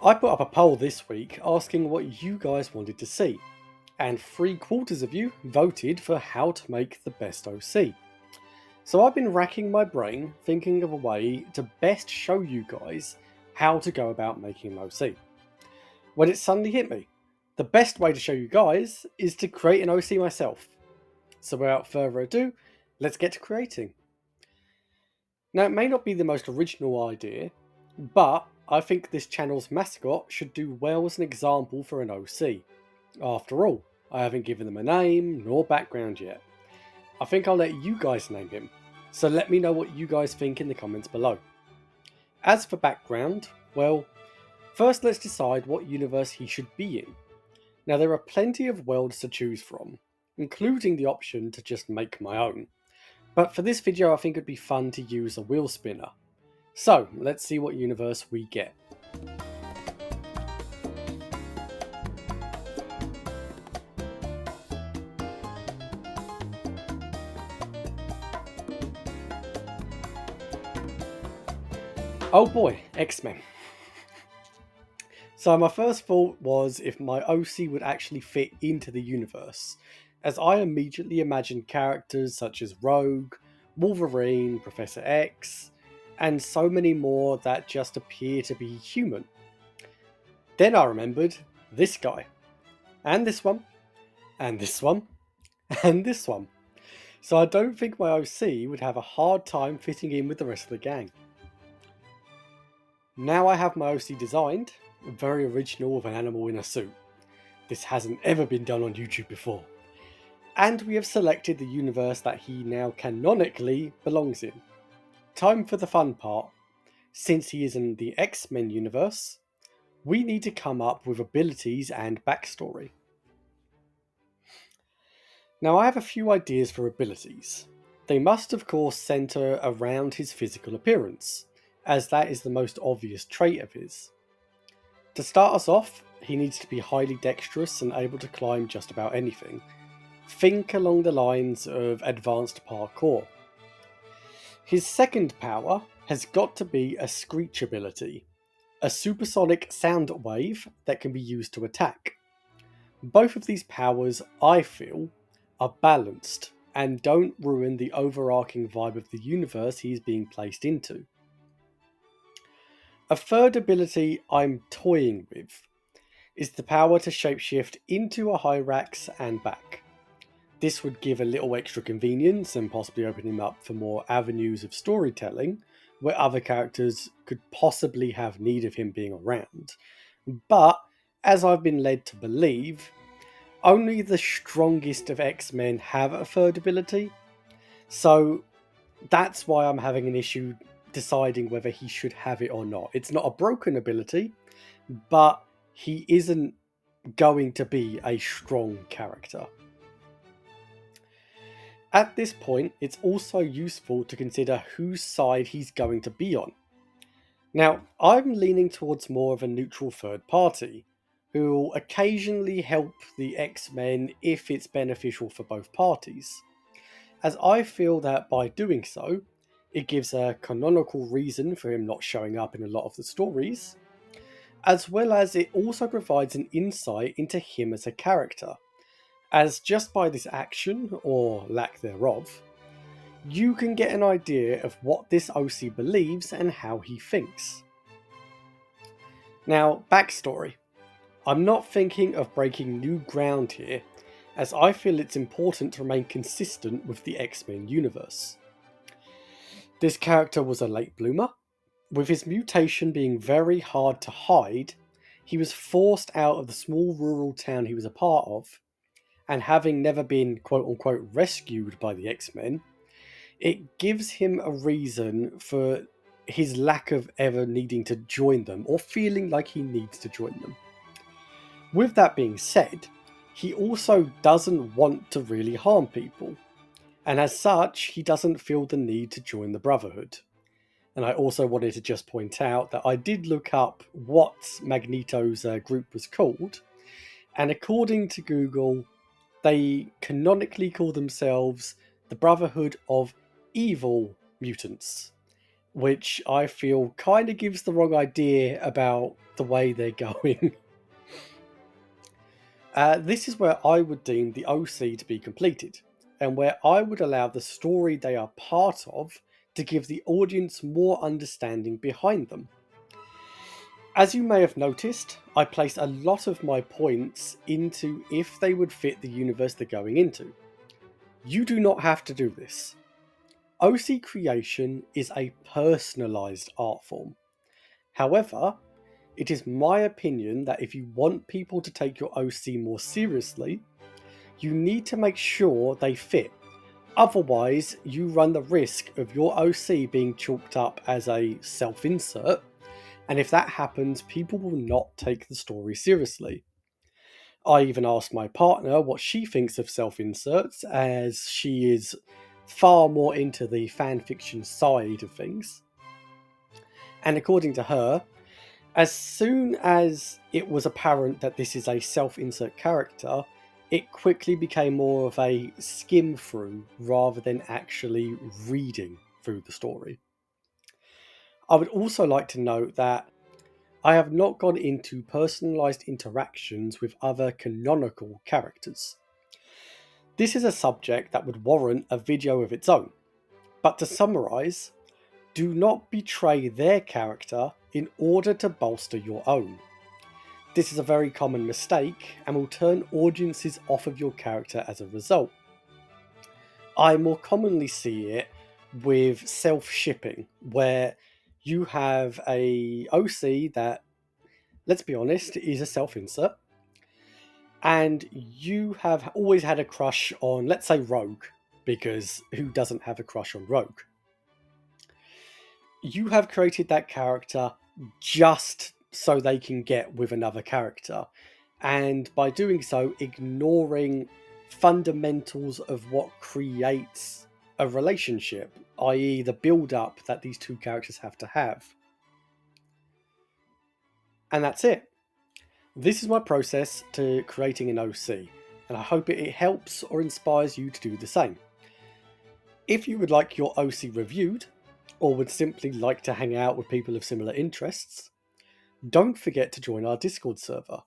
I put up a poll this week asking what you guys wanted to see, and 3/4 of you voted for how to make the best OC. So I've been racking my brain thinking of a way to best show you guys how to go about making an OC. When it suddenly hit me, the best way to show you guys is to create an OC myself. So without further ado, let's get to creating. Now, it may not be the most original idea, but I think this channel's mascot should do well as an example for an OC. After all, I haven't given them a name nor background yet. I think I'll let you guys name him, so let me know what you guys think in the comments below. As for background, well, first let's decide what universe he should be in. Now, there are plenty of worlds to choose from, including the option to just make my own. But for this video I think it'd be fun to use a wheel spinner. So, let's see what universe we get. Oh boy, Xmen. So my first thought was if my OC would actually fit into the universe, as I immediately imagined characters such as Rogue, Wolverine, Professor X, and so many more that just appear to be human. Then I remembered this guy, and this one, and this one, and this one. So I don't think my OC would have a hard time fitting in with the rest of the gang. Now I have my OC designed, very original with an animal in a suit. This hasn't ever been done on YouTube before. And we have selected the universe that he now canonically belongs in. Time for the fun part. Since he is in the Xmen universe, we need to come up with abilities and backstory. Now I have a few ideas for abilities. They must of course centre around his physical appearance, as that is the most obvious trait of his. To start us off, he needs to be highly dexterous and able to climb just about anything. Think along the lines of advanced parkour. His second power has got to be a screech ability, a supersonic sound wave that can be used to attack. Both of these powers, I feel, are balanced and don't ruin the overarching vibe of the universe he is being placed into. A third ability I'm toying with is the power to shapeshift into a Hyrax and back. This would give a little extra convenience and possibly open him up for more avenues of storytelling where other characters could possibly have need of him being around. But, as I've been led to believe, only the strongest of X-Men have a third ability, so that's why I'm having an issue deciding whether he should have it or not. It's not a broken ability, but he isn't going to be a strong character. At this point, it's also useful to consider whose side he's going to be on. Now, I'm leaning towards more of a neutral third party, who will occasionally help the X-Men if it's beneficial for both parties, as I feel that by doing so, it gives a canonical reason for him not showing up in a lot of the stories, as well as it also provides an insight into him as a character, as just by this action, or lack thereof, you can get an idea of what this OC believes and how he thinks. Now, backstory. I'm not thinking of breaking new ground here, as I feel it's important to remain consistent with the X-Men universe. This character was a late bloomer. With his mutation being very hard to hide, he was forced out of the small rural town he was a part of, and having never been quote-unquote rescued by the X-Men, it gives him a reason for his lack of ever needing to join them, or feeling like he needs to join them. With that being said, he also doesn't want to really harm people, and as such, he doesn't feel the need to join the Brotherhood. And I also wanted to just point out that I did look up what Magneto's group was called, and according to Google, they canonically call themselves the Brotherhood of Evil Mutants. which I feel kind of gives the wrong idea about the way they're going. This is where I would deem the OC to be completed, and where I would allow the story they are part of to give the audience more understanding behind them. As you may have noticed, I placed a lot of my points into if they would fit the universe they're going into. You do not have to do this. OC creation is a personalised art form. However, it is my opinion that if you want people to take your OC more seriously, you need to make sure they fit. Otherwise, you run the risk of your OC being chalked up as a self-insert, and if that happens, people will not take the story seriously. I even asked my partner what she thinks of self-inserts, as she is far more into the fanfiction side of things. And according to her, as soon as it was apparent that this is a self-insert character, it quickly became more of a skim through rather than actually reading through the story. I would also like to note that I have not gone into personalised interactions with other canonical characters. This is a subject that would warrant a video of its own, but to summarise, do not betray their character in order to bolster your own. This is a very common mistake and will turn audiences off of your character as a result. I more commonly see it with self-shipping, where you have a OC that, let's be honest, is a self-insert, and you have always had a crush on, let's say, Rogue, because who doesn't have a crush on Rogue? You have created that character just so they can get with another character, and by doing so, ignoring fundamentals of what creates a relationship, i.e., the build up that these two characters have to have. And that's it. This is my process to creating an OC, and I hope it helps or inspires you to do the same. If you would like your OC reviewed, or would simply like to hang out with people of similar interests, don't forget to join our Discord server.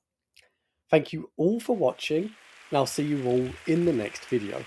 Thank you all for watching, and I'll see you all in the next video.